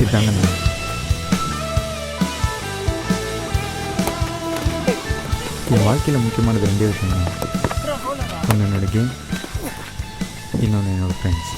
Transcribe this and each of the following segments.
இதாங்க நான். என் வாழ்க்கையில் முக்கியமானது 2 விஷயம் தான். ஒன்று என்னோடய கேம், இன்னொன்று என்னோடய ஃப்ரெண்ட்ஸ்.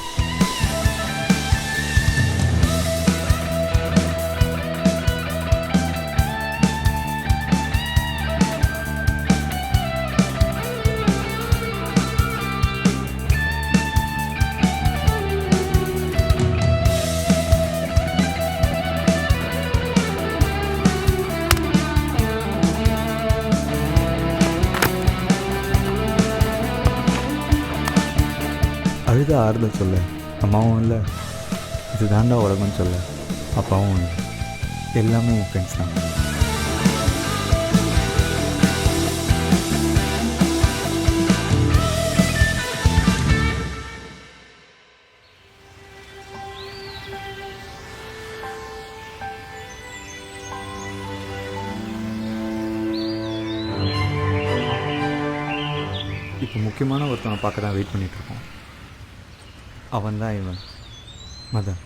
அழுத ஆறுதல் சொல்ல அம்மாவும் இல்லை, இது தாண்டா உலகம்னு சொல்ல அப்பாவும் இல்லை. எல்லாமே என் ஃப்ரெண்ட்ஸ் தான். இப்போ முக்கியமான ஒருத்தவனை பார்க்க தான் வெயிட் பண்ணிகிட்ருக்கோம். அவன் தான் இவன் மதன்,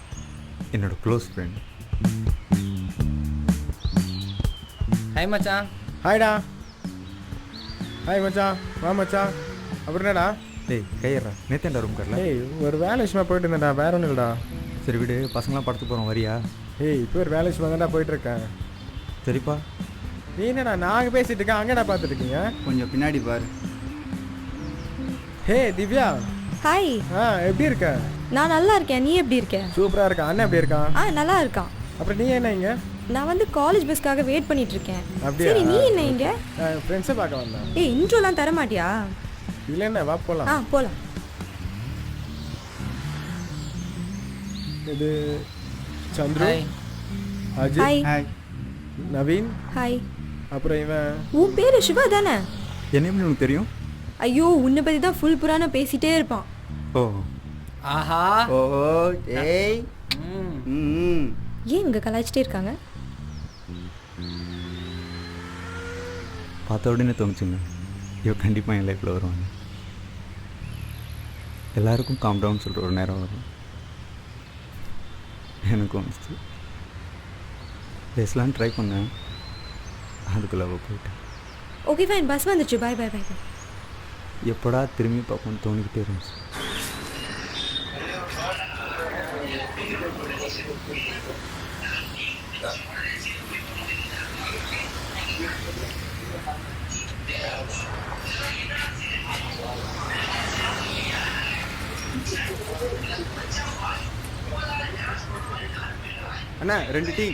என்னோட க்ளோஸ் ஃப்ரெண்ட். ஹாய் மச்சான். ஹாய்டா. ஹாய் மச்சான். வா மச்சான். அப்புறம் என்னடா? டேய் கையறா, நேத்தேன்டா ரூம் கார்ல. ஏய் ஒரு வேலை விஷயமா போயிட்டு இருந்தேன்டா, வேற ஒன்றும் இல்லைடா. சரி விடு, பசங்களாம் படத்துக்கு போகிறோம் வரியா? ஏய் இப்போ ஒரு வேலை விஷயமா தான்டா போயிட்டுருக்கேன். சரிப்பா. நீ என்னடா நாங்கள் பேசிகிட்டு இருக்கேன், அங்கேடா பார்த்துட்டு இருக்கீங்க? கொஞ்சம் பின்னாடி பாரு. ஹே திவ்யா. ஹாய். எப்படி இருக்க? நான் நல்லா இருக்கேன், நீ எப்படி இருக்க? சூப்பராக இருக்கா. அண்ணன் எப்படி இருக்கான்? நல்லா இருக்கான். அப்புறம் நீ என்ன இங்கே? நான் வந்து காலேஜ் பஸ்க்காக வெயிட் பண்ணிட்டு இருக்கேன். அப்படியா? சரி நீ என்ன இங்க? ஃப்ரெண்ட்ஸை பார்க்க வந்தேன். ஏய் இன்ட்ரோலாம் தர மாட்டியா? இல்லை என்ன, வா போகலாம். போகலாம். இது Chandru, hi. Ajith, hi. Hi. Naveen, hi. அப்புறம் இவன். உன் பேரு சிவா தானே? என்ன எப்படி உனக்கு தெரியும்? ஐயோ உன்னை பற்றி தான் ஃபுல் புராணம் பேசிட்டே இருப்பான். ஓ ஆஹா. ஓ ஏய். ஏன் இங்கே கலாய்ச்சிட்டே இருக்காங்க? பார்த்த உடனே தோணுச்சுங்க, இவ கண்டிப்பாக என் லைஃப்பில் வருவாங்க. எல்லாருக்கும் காம் டவுன் சொல்கிற ஒரு நேரம் வரும். எனக்கு வந்துச்சு. பேசலான்னு ட்ரை பண்ணேன், அதுக்குள்ளே அவள் போயிட்டேன். ஓகே ஃபைன், பஸ் வந்துச்சு. பாய் பாய் பாய். எப்படா திரும்பி பார்ப்போம்னு தோணிக்கிட்டே இருந்துச்சு. அண்ணா 2 டீ.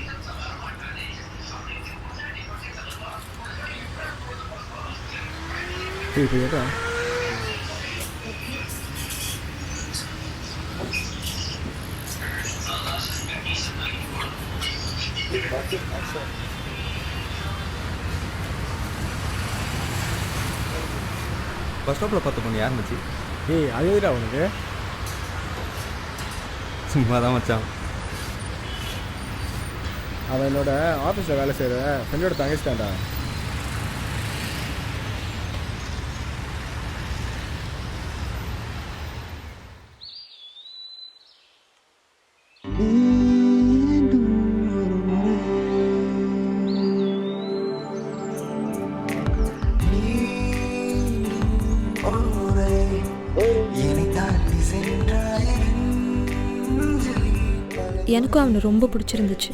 இப்போ ஏதா பஸ் ஸ்டாப்பில் பார்த்த பொண்ணு யார் மச்சி? ஏய் அழுதுடா உனக்கு? சும்மா தான் மச்சான். அவன் என்னோட ஆஃபீஸில் வேலை செய்கிற ஃப்ரெண்டோட தங்கச்சிட்டான்டா. எனக்கும் அவனை ரொம்ப பிடிச்சிருந்துச்சு.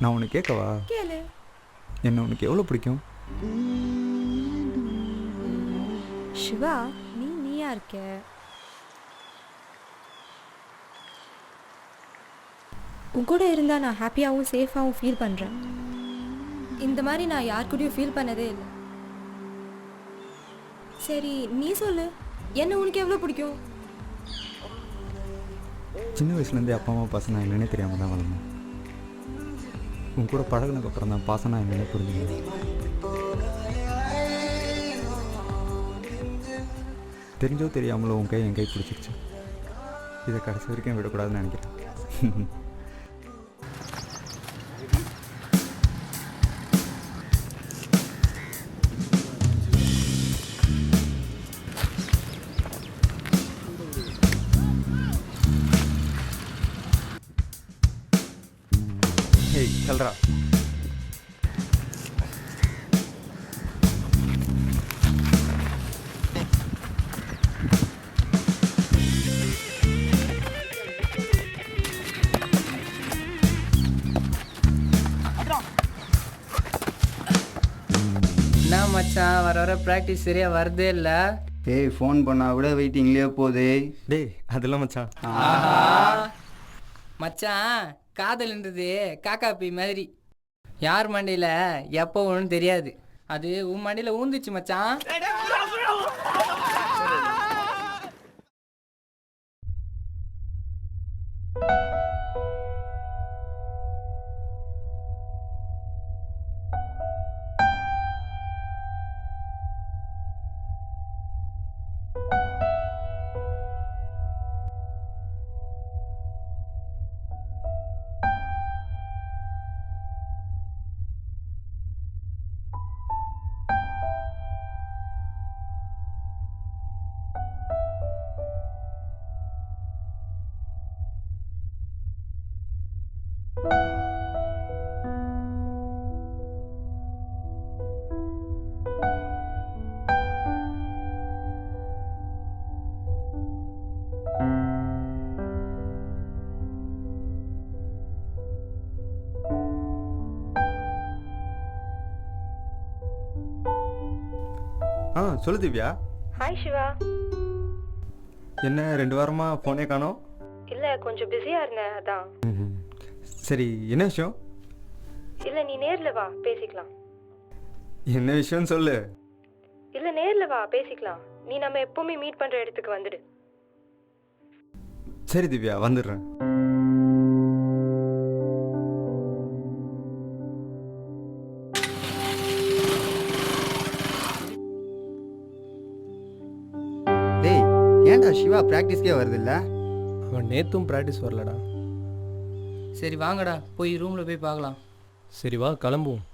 நான் உனக்கு கேட்கவா? கேளு. என்ன உனக்கு எவ்வளோ பிடிக்கும்? சிவா, நீயா இருக்க. உன் கூட இருந்தால் நான் ஹாப்பியாகவும் சேஃபாகவும் ஃபீல் பண்ணுறேன். இந்த மாதிரி நான் யார் கூடயும் ஃபீல் பண்ணதே இல்லை. சரி நீ சொல்லு, என்ன உனக்கு எவ்வளோ பிடிக்கும்? சின்ன வயசுலேருந்தே அப்பா அம்மா பாசம் என்னன்னே தெரியாமல் தான் வளர்ந்தேன். உன் கூட பழகுனதுக்கப்புறம் தான் பாசம் என்னென்ன புரிஞ்சுக்கணும். தெரிஞ்சோ தெரியாமலோ உன் கை என் கை பிடிச்சிருச்சு. இதை கடைசி வரைக்கும் விடக்கூடாதுன்னு நினைக்கிறேன். ஏய் சொல்றா. என்ன மச்சான், வர வர ப்ராக்டிஸ் சரியா வருதே இல்லை. ஏய் ஃபோன் பண்ணா கூட வெயிட்டிங்லேயே போதே. டேய் அதெல்லாம் மச்சான். மச்சான், காதல்ன்றது காக்கா பீ மாதிரி. யார் மண்டையில் எப்போ ஒன்றும் தெரியாது. அது உன் மண்டையில் ஊந்துச்சு மச்சான். சொல்லு திவ்யா. ஹாய் சிவா. என்ன 2 வாரமாக ஃபோனே காணோம்? இல்லை கொஞ்சம் பிஸியாக இருந்தேன் அதான். சரி என்ன விஷயம்? இல்லை நீ நேரில் வா பேசிக்கலாம். என்ன விஷயம்னு சொல்லு. இல்லை நேரில் வா பேசிக்கலாம். நீ நம்ம எப்போவுமே மீட் பண்ணுற இடத்துக்கு வந்துடு. சரி திவ்யா வந்துடுறேன். டேய் ஏன்டா சிவா ப்ராக்டிஸ்க்கே வருது இல்லை? அவன் நேற்றும் ப்ராக்டிஸ் வரலடா. சரி வாங்கடா, போய் ரூமில் போய் பார்க்கலாம். சரி வா கிளம்புவோம்.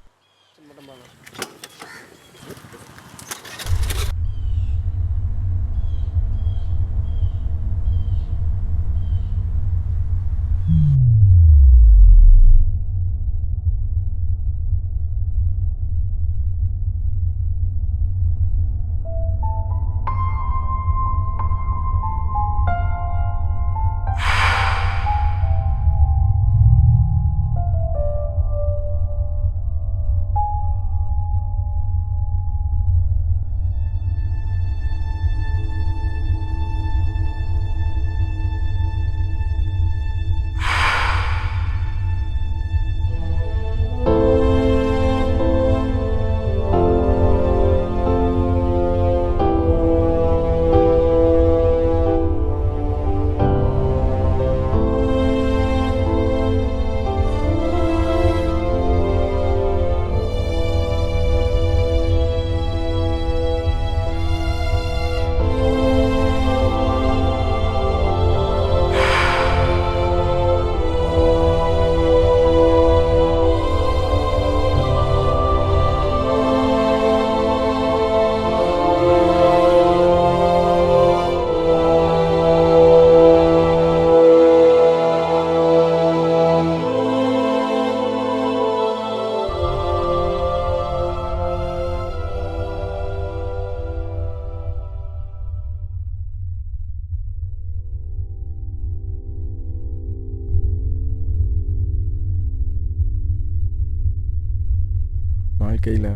வாழ்க்கையில்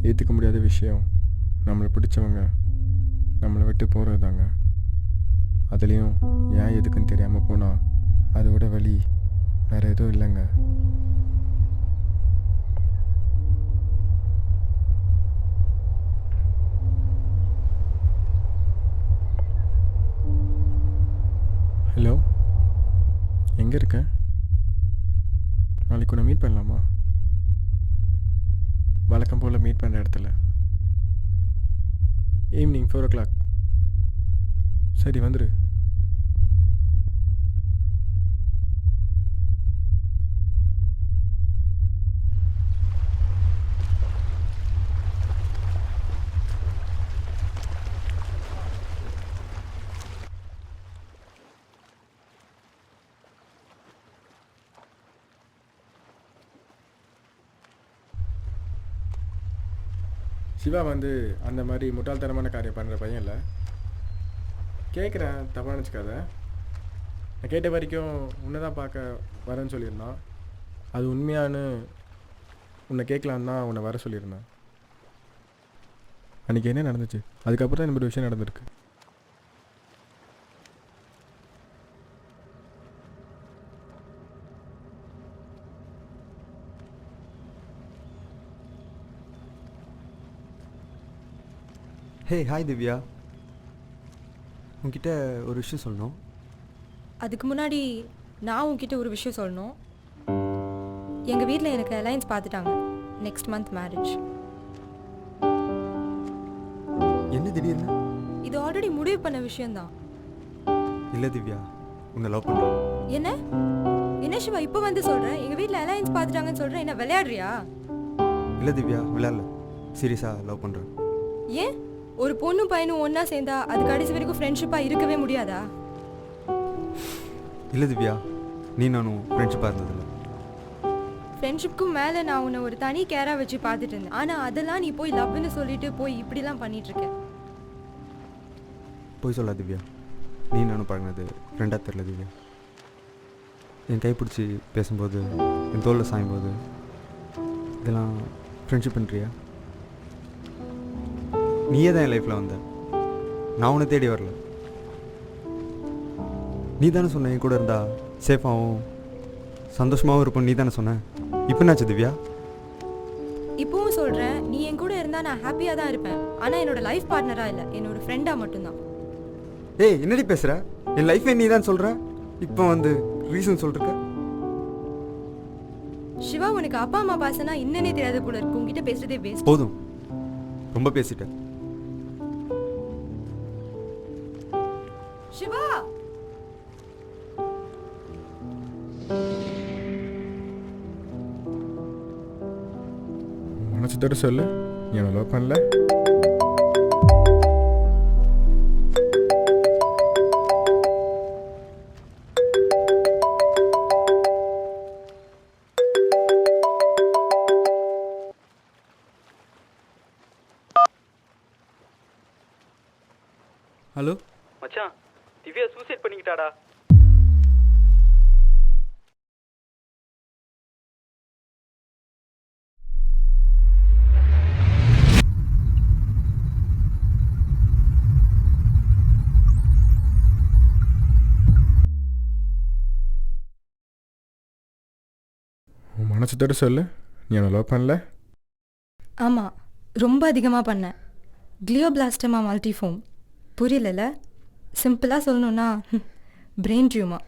ஏற்றுக்க முடியாத விஷயம் நம்மளை பிடிச்சவங்க நம்மளை விட்டு போகிறது தாங்க. அதுலேயும் ஏன் எதுக்குன்னு தெரியாமல் போனால் அதோட வலி வேறு எதுவும் இல்லைங்க. ஹலோ, எங்கே இருக்க? நாளைக்கு உன்னை மீட் பண்ணலாமா? வழக்கம் போல் மீட் பண்ணுற இடத்துல ஈவினிங் 4 o'clock. சரி, வந்துடு. சிவா வந்து அந்த மாதிரி முட்டாள்தனமான காரியம் பண்ணுற பையன் இல்லை. கேட்குறேன், தப்பாக நினச்சிக்காத. நான் கேட்ட வரைக்கும் உன்னை தான் பார்க்க வரேன்னு சொல்லியிருந்தான். அது உண்மையானு உன்னை கேட்கலான்னு தான் உன்னை வர சொல்லியிருந்தேன். அன்றைக்கி என்ன நடந்துச்சு? அதுக்கப்புறம் தான் இந்த மாதிரி விஷயம் நடந்திருக்கு. ஹே ஹாய் திவ்யா, உன்கிட்ட ஒரு விஷயம் சொல்லணும். அதுக்கு முன்னாடி நான் உன்கிட்ட ஒரு விஷயம் சொல்லணும். எங்கள் வீட்டில் எனக்கு அலையன்ஸ் பார்த்துட்டாங்க. Next month marriage. என்ன திடீர்னு? இது ஆல்ரெடி முடிவு பண்ண விஷயம்தான். இல்லை திவ்யா, உன்னை லவ் பண்ணுறேன். என்ன என்ன சிவா இப்போ வந்து சொல்கிறேன்? எங்கள் வீட்டில் அலையன்ஸ் பார்த்துட்டாங்கன்னு சொல்கிறேன். என்ன விளையாடுறியா? இல்லை திவ்யா, விளையாடல, சீரியஸாக லவ் பண்ணுறேன். ஏன் ஒரு பொண்ணும் பையனும் ஒன்றா சேர்ந்தா அது கடைசி வரைக்கும் ஃப்ரெண்ட்ஷிப்பாக இருக்கவே முடியாதா? இல்லை திவ்யா, நீ நானும் ஃப்ரெண்ட்ஷிப்பாக இருந்ததில்ல. ஃப்ரெண்ட்ஷிப்க்கும் மேலே நான் உன்னை ஒரு தனி கேராக வச்சு பார்த்துட்டு இருந்தேன். ஆனால் அதெல்லாம் நீ போய் லவ்னு சொல்லிட்டு போய் இப்படிலாம் பண்ணிட்டு இருக்க. போய் சொல்லா திவ்யா, நீ நானும் பழகினது ஃப்ரெண்டாக தெரில திவ்யா. என் கைப்பிடிச்சி பேசும்போது, என் தோளில் சாயும்போது, இதெல்லாம் ஃப்ரெண்ட்ஷிப் பண்ணுறியா? நீயே தான் என் லைஃப்பில் வந்த, நான் உன்னை தேடி வரல. நீ தானே சொன்ன என் கூட இருந்தா சேஃபாகவும் சந்தோஷமாகவும் இருப்போம். நீ தானே சொன்ன. இப்போ என்னாச்சு திவ்யா? இப்பவும் சொல்கிறேன், நீ என் கூட இருந்தால் நான் ஹாப்பியாக தான் இருப்பேன். ஆனால் என்னோட லைஃப் பார்ட்னராக இல்லை, என்னோட ஃப்ரெண்டாக மட்டும்தான். ஏய், என்னடி பேசுகிற? என் லைஃபே நீ தான் சொல்கிற, இப்போ வந்து ரீசன் சொல்லிருக்க. சிவா, உனக்கு அப்பா அம்மா பாசனா என்னன்னே தெரியாது போல இருக்கு. உங்ககிட்ட பேசுறதே வேஸ்ட். போதும், ரொம்ப பேசிட்டேன். சிவா, மனசுத்தோட சொல்லு, நீ என்ன லவ் பண்ணல? ஹலோ மச்சான், திவ்யா சூசைட் பண்ணிக்கிட்டாடா. உன் மனசுத்தோட சொல்லு, நீ என்ன லவ் பண்ணல? ஆமாம், ரொம்ப அதிகமாக பண்ணேன். கிளியோபிளாஸ்டமா மல்டிஃபோம். புரியல? சிம்பிளாக சொல்லணுன்னா பிரெயின் டியூமா.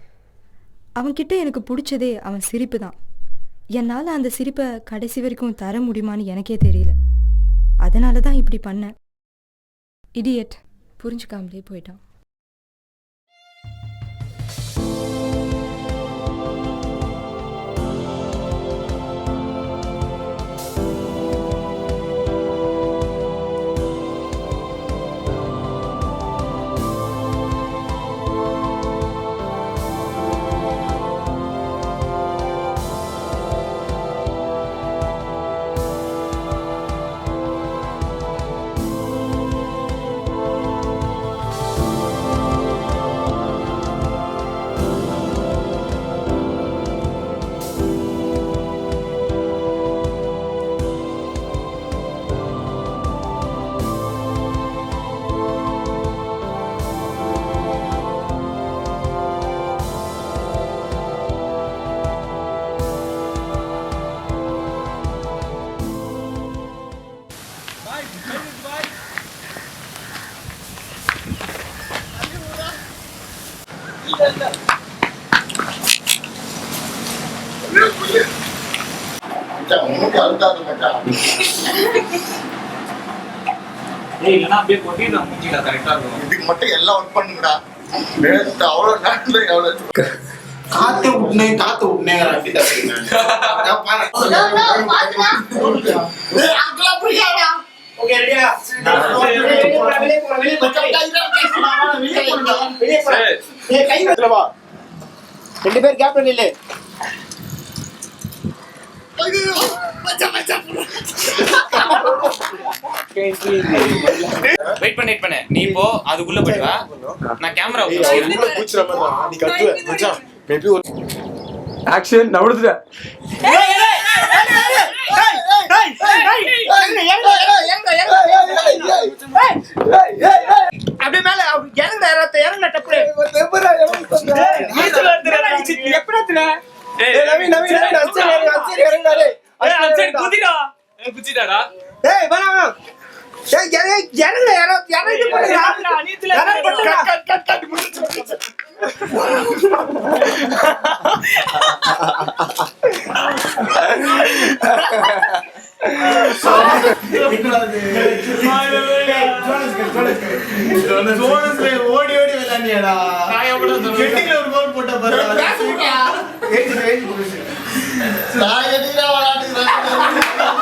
அவன்கிட்ட எனக்கு பிடிச்சதே அவன் சிரிப்பு தான். என்னால் அந்த சிரிப்பை கடைசி வரைக்கும் தர முடியுமான்னு எனக்கே தெரியல. அதனால தான் இப்படி பண்ணேன். இடியட், புரிஞ்சுக்காமலே போயிட்டான். இதுக்கு மட்டும் எல்லாம் ஒர்க் பண்ணுங்கடா. அவ்வளோ நாட்டில் எவ்வளோ காத்து விட்னேங்கிற அப்படி ரெண்டு பேர் கேப்டன் இல்ல. வெயிட் பண்ணு நீ போ அதுக்குள்ள போய் வா நான் கேமரா பூச்சிர மாதிரி நீ கத்துவ மச்சான் மேபி ஒரு ஆக்ஷன் நான் விடுதுட்டேன். அப்படியே மேல இறங்க டப்பு குதிடாடா ஓடி ஓடி விளையாண்டியாடா. ஒரு கோல் போட்ட பாரு. நான் எதுக்குடா விளையாடுறேன்?